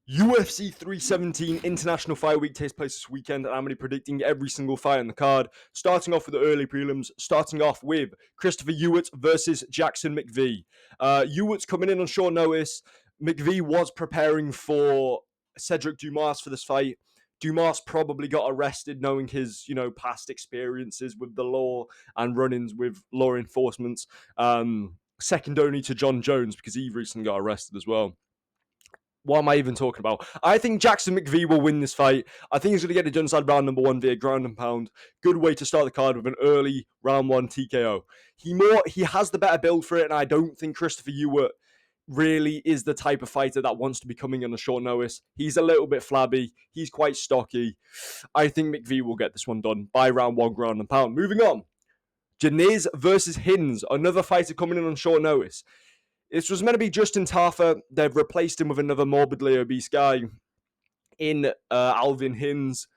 UFC 317 International Fight Week takes place this weekend, and I'm going to be predicting every single fight on the card. Starting off with the early prelims, starting off with Christopher Ewert versus Jackson McVey. Ewert's coming in on short notice. McVey was preparing for Cedric Dumas for this fight. Dumas probably got arrested knowing his, past experiences with the law and run-ins with law enforcement. Second only to John Jones because he recently got arrested as well. What am I even talking about? I think Jackson McVey will win this fight. I think he's going to get it done inside round number 1 via ground and pound. Good way to start the card with an early round 1 TKO. He has the better build for it, and I don't think Christopher Ewert really is the type of fighter that wants to be coming on a short notice. He's a little bit flabby. He's quite stocky. I think McVey will get this one done by round 1 ground and pound. Moving on. Diniz versus Hines. Another fighter coming in on short notice. This was meant to be Justin Tafa. They've replaced him with another morbidly obese guy in Alvin Hines.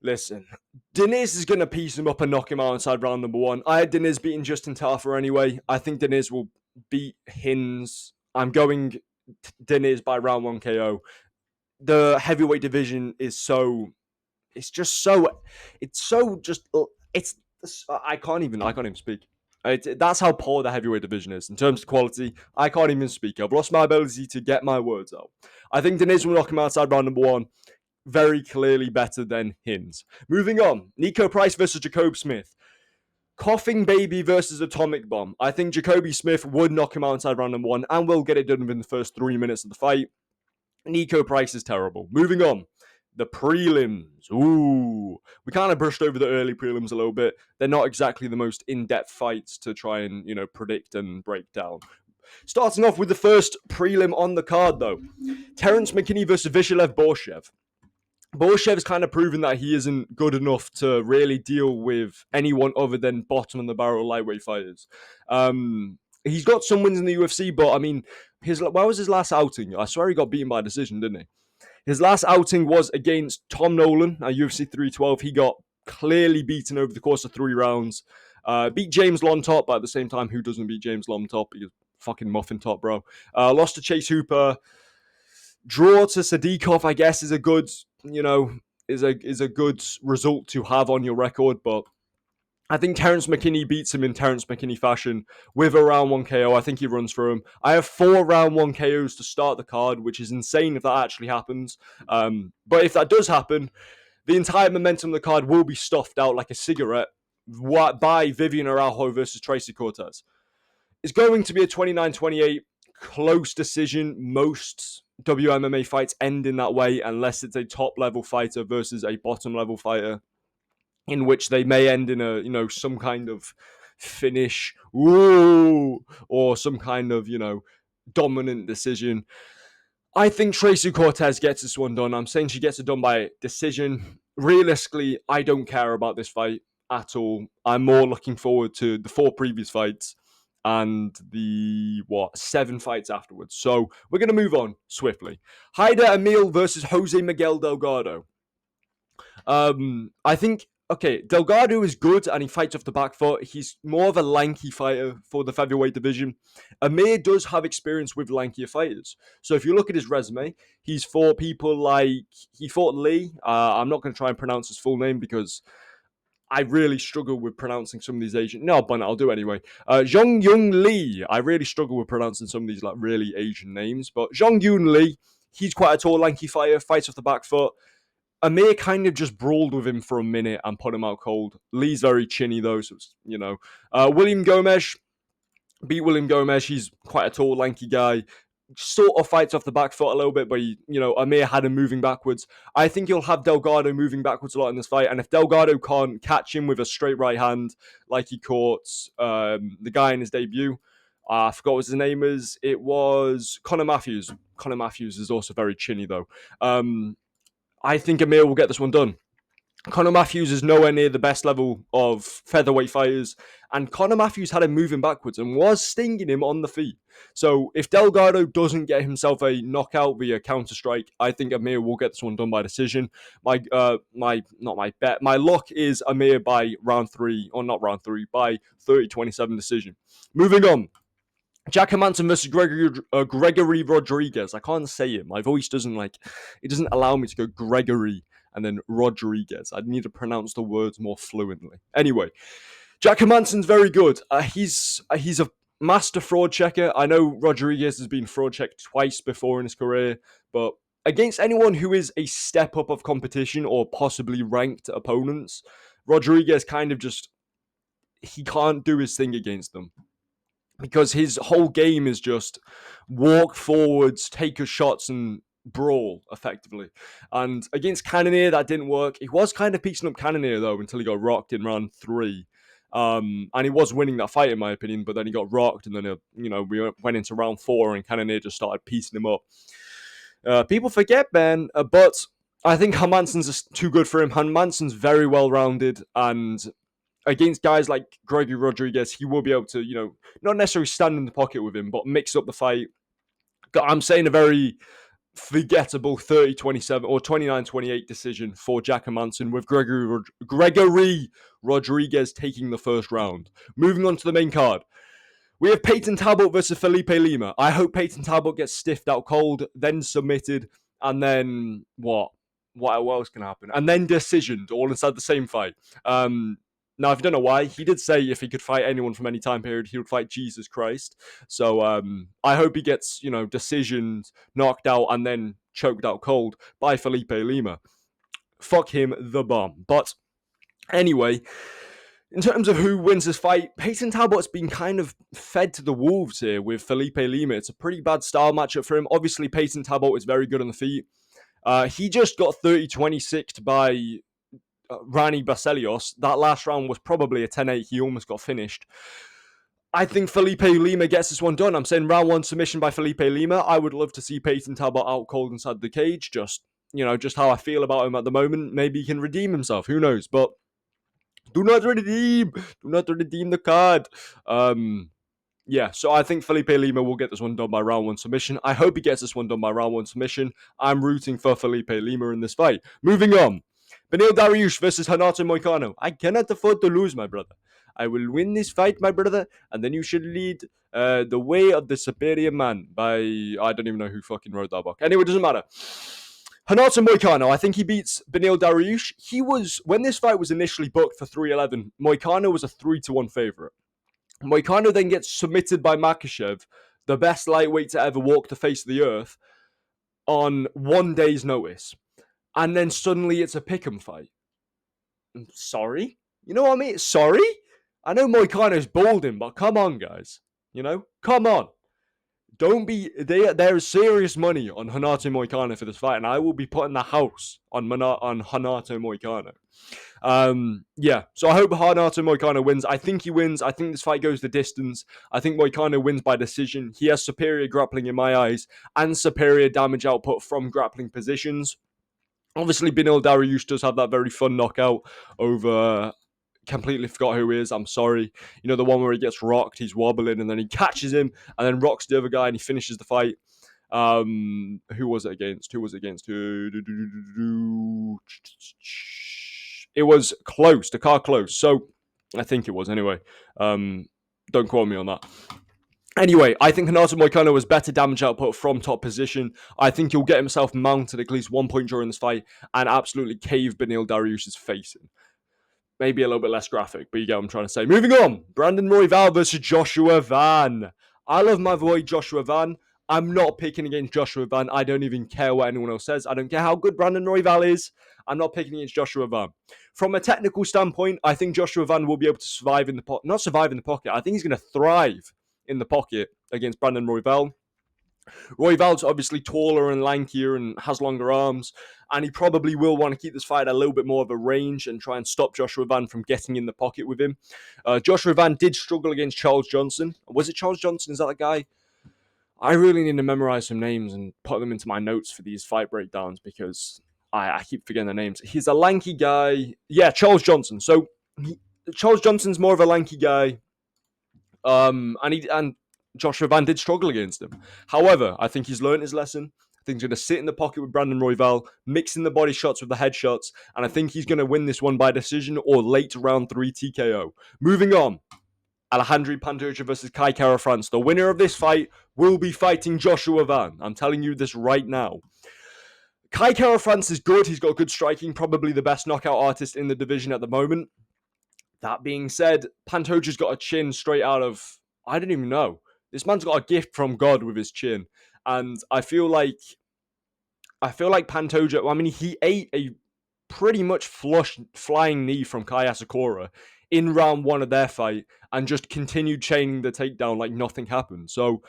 Listen, Diniz is going to piece him up and knock him out inside round number 1. I had Diniz beating Justin Tafa anyway. I think Diniz will beat Hines. I'm going Diniz by round 1 KO. The heavyweight division is I can't even speak. That's how poor the heavyweight division is in terms of quality. I can't even speak. I've lost my ability to get my words out. I think Diniz will knock him outside round number 1. Very clearly better than Hines. Moving on. Niko Price versus Jacobe Smith. Coughing Baby versus Atomic Bomb. I think Jacoby Smith would knock him outside round number 1 and will get it done within the first 3 minutes of the fight. Niko Price is terrible. Moving on. The prelims. Ooh. We kind of brushed over the early prelims a little bit. They're not exactly the most in-depth fights to try and, predict and break down. Starting off with the first prelim on the card, though. Terence McKinney versus Viacheslav Borshchev. Borshchev's kind of proven that he isn't good enough to really deal with anyone other than bottom-of-the-barrel lightweight fighters. He's got some wins in the UFC, but, what was his last outing? I swear he got beaten by decision, didn't he? His last outing was against Tom Nolan at UFC 312. He got clearly beaten over the course of 3 rounds. Beat James Lontop, but at the same time, who doesn't beat James Lontop? He's fucking muffin top, bro. Lost to Chase Hooper. Draw to Sadikov, I guess, is a good, is a good result to have on your record, but I think Terence McKinney beats him in Terence McKinney fashion with a round 1 KO. I think he runs through him. I have 4 round 1 KOs to start the card, which is insane if that actually happens. But if that does happen, the entire momentum of the card will be stuffed out like a cigarette by Vivian Araujo versus Tracy Cortez. It's going to be a 29-28 close decision. Most WMMA fights end in that way unless it's a top-level fighter versus a bottom-level fighter, in which they may end in a, some kind of finish, or some kind of, dominant decision. I think Tracy Cortez gets this one done. I'm saying she gets it done by decision. Realistically, I don't care about this fight at all. I'm more looking forward to the 4 previous fights and the 7 fights afterwards. So we're going to move on swiftly. Hyder Amil versus Jose Miguel Delgardo. I think, Delgardo is good and he fights off the back foot. He's more of a lanky fighter for the featherweight division. Amir does have experience with lankier fighters. So if you look at his resume, he's fought people like, he fought Lee. I'm not going to try and pronounce his full name because I really struggle with pronouncing some of these Asian... No, but I'll do it anyway. Zhong Yun Lee. I really struggle with pronouncing some of these really Asian names. But Zhong Yun Lee, he's quite a tall, lanky fighter, fights off the back foot. Amir kind of just brawled with him for a minute and put him out cold. Lee's very chinny, though, so it's, William Gomes, beat William Gomes. He's quite a tall, lanky guy. Sort of fights off the back foot a little bit, but, Amir had him moving backwards. I think you'll have Delgado moving backwards a lot in this fight, and if Delgado can't catch him with a straight right hand, like he caught the guy in his debut, I forgot what his name is. It was Conor Matthews. Conor Matthews is also very chinny, though. I think Amir will get this one done. Conor Matthews is nowhere near the best level of featherweight fighters, and Conor Matthews had him moving backwards and was stinging him on the feet. So if Delgado doesn't get himself a knockout via counter-strike, I think Amir will get this one done by decision. My lock is Amir by by 30-27 decision. Moving on. Jack Hermansson versus Gergory Rodrigues. I can't say it. My voice doesn't it doesn't allow me to go Gregory and then Rodrigues. I need to pronounce the words more fluently. Anyway, Jack Hermansson's very good. He's a master fraud checker. I know Rodrigues has been fraud checked twice before in his career, but against anyone who is a step up of competition or possibly ranked opponents, Rodrigues kind of just he can't do his thing against them. Because his whole game is just walk forwards, take your shots, and brawl effectively. And against Cannonier, that didn't work. He was kind of piecing up Cannonier though until he got rocked in round 3. And he was winning that fight in my opinion, but then he got rocked, and then we went into round 4, and Cannonier just started piecing him up. People forget, man, but I think Hermansson's too good for him. Hermansson's very well rounded, and against guys like Gregory Rodrigues, he will be able to, not necessarily stand in the pocket with him, but mix up the fight. I'm saying a very forgettable 30-27 or 29-28 decision for Jack Hermansson, with Gergory Rodrigues taking the first round. Moving on to the main card. We have Peyton Talbott versus Felipe Lima. I hope Peyton Talbott gets stiffed out cold, then submitted, and then what? What else can happen? And then decisioned all inside the same fight. Now, if you don't know why, he did say if he could fight anyone from any time period, he would fight Jesus Christ. So I hope he gets, decisions, knocked out, and then choked out cold by Felipe Lima. Fuck him, the bomb. But anyway, in terms of who wins this fight, Peyton Talbott's been kind of fed to the wolves here with Felipe Lima. It's a pretty bad style matchup for him. Obviously, Peyton Talbott is very good on the feet. He just got 30-26 by Rani Baselios. That last round was probably a 10-8. He almost got finished. I think Felipe Lima gets this one done. I'm saying round 1 submission by Felipe Lima. I would love to see Peyton Talbott out cold inside the cage. Just how I feel about him at the moment. Maybe he can redeem himself. Who knows? But do not redeem the card. Yeah, so I think Felipe Lima will get this one done by round 1 submission. I hope he gets this one done by round 1 submission. I'm rooting for Felipe Lima in this fight. Moving on. Beneil Dariush versus Jhonata Moicano. I cannot afford to lose, my brother. I will win this fight, my brother, and then you should lead The Way of the Superior Man by... I don't even know who fucking wrote that book. Anyway, it doesn't matter. Jhonata Moicano, I think he beats Beneil Dariush. When this fight was initially booked for 3-11, Moicano was a 3-1 favorite. Moicano then gets submitted by Makhachev, the best lightweight to ever walk the face of the earth, on 1 day's notice. And then suddenly it's a pick'em fight. I'm sorry? You know what I mean? Sorry? I know Moicano's balding, but come on, guys. Come on. Don't be... There is serious money on Jhonata Moicano for this fight, and I will be putting the house on Jhonata Moicano. Yeah, so I hope Jhonata Moicano wins. I think he wins. I think this fight goes the distance. I think Moicano wins by decision. He has superior grappling in my eyes and superior damage output from grappling positions. Obviously, Beneil Dariush does have that very fun knockout over... completely forgot who he is. I'm sorry. The one where he gets rocked, he's wobbling, and then he catches him, and then rocks the other guy, and he finishes the fight. Who was it against? It was close. The car close. So I think it was anyway. Don't quote me on that. Anyway, I think Jhonata Moicano has better damage output from top position. I think he'll get himself mounted at least 1 point during this fight and absolutely cave Beneil Dariush's face in. Maybe a little bit less graphic, but you get what I'm trying to say. Moving on, Brandon Royval versus Joshua Van. I love my boy Joshua Van. I'm not picking against Joshua Van. I don't even care what anyone else says. I don't care how good Brandon Royval is. I'm not picking against Joshua Van. From a technical standpoint, I think Joshua Van will be able to survive in the pocket. Not survive in the pocket. I think he's going to thrive in the pocket against Brandon Royval. Royval's obviously taller and lankier and has longer arms, and he probably will want to keep this fight a little bit more of a range and try and stop Joshua Van from getting in the pocket with him. Joshua Van did struggle against Charles Johnson. Was it Charles Johnson? Is that the guy? I really need to memorize some names and put them into my notes for these fight breakdowns because I keep forgetting the names. He's a lanky guy. Yeah, Charles Johnson. So Charles Johnson's more of a lanky guy. And Joshua Van did struggle against him. However, I think he's learned his lesson. I think he's going to sit in the pocket with Brandon Royval, mixing the body shots with the head shots, and I think he's going to win this one by decision or late round 3 TKO. Moving on, Alejandro Pantoja versus Kai Kara-France. The winner of this fight will be fighting Joshua Van. I'm telling you this right now. Kai Kara-France is good. He's got good striking, probably the best knockout artist in the division at the moment. That being said, Pantoja's got a chin straight out of, I don't even know. This man's got a gift from God with his chin. And I feel like Pantoja, I mean, he ate a pretty much flush flying knee from Kai Asakura in round 1 of their fight and just continued chaining the takedown like nothing happened. So,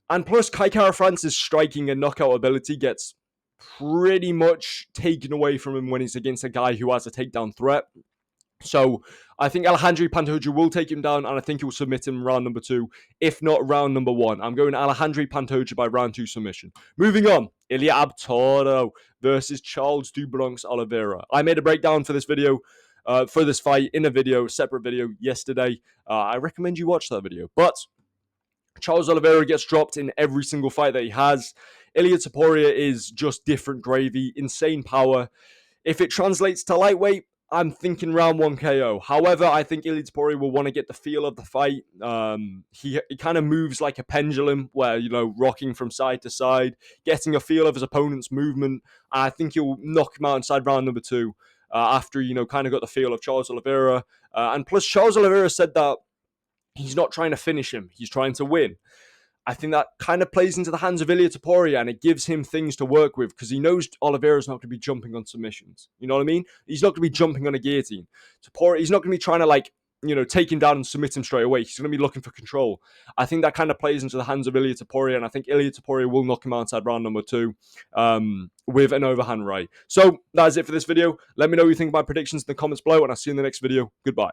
and plus Kai Kara-France's striking and knockout ability gets pretty much taken away from him when he's against a guy who has a takedown threat. So I think Alejandro Pantoja will take him down, and I think he will submit him round number 2, if not round number 1. I'm going Alejandro Pantoja by round 2 submission. Moving on, Ilia Abtoro versus Charles do Bronx Olivera. I made a breakdown for this video, for this fight in a video, separate video yesterday. I recommend you watch that video. But Charles Olivera gets dropped in every single fight that he has. Ilia Topuria is just different gravy, insane power. If it translates to lightweight, I'm thinking round 1 KO. However, I think Ilia Topuria will want to get the feel of the fight. He kind of moves like a pendulum where, rocking from side to side, getting a feel of his opponent's movement. And I think he'll knock him out inside round number 2 after, kind of got the feel of Charles Olivera. And plus, Charles Olivera said that he's not trying to finish him. He's trying to win. I think that kind of plays into the hands of Ilia Topuria, and it gives him things to work with because he knows Oliveira's not going to be jumping on submissions. You know what I mean? He's not going to be jumping on a guillotine. Topuria, he's not going to be trying to take him down and submit him straight away. He's going to be looking for control. I think that kind of plays into the hands of Ilia Topuria, and I think Ilia Topuria will knock him outside round number 2 with an overhand right. So that is it for this video. Let me know what you think of my predictions in the comments below, and I'll see you in the next video. Goodbye.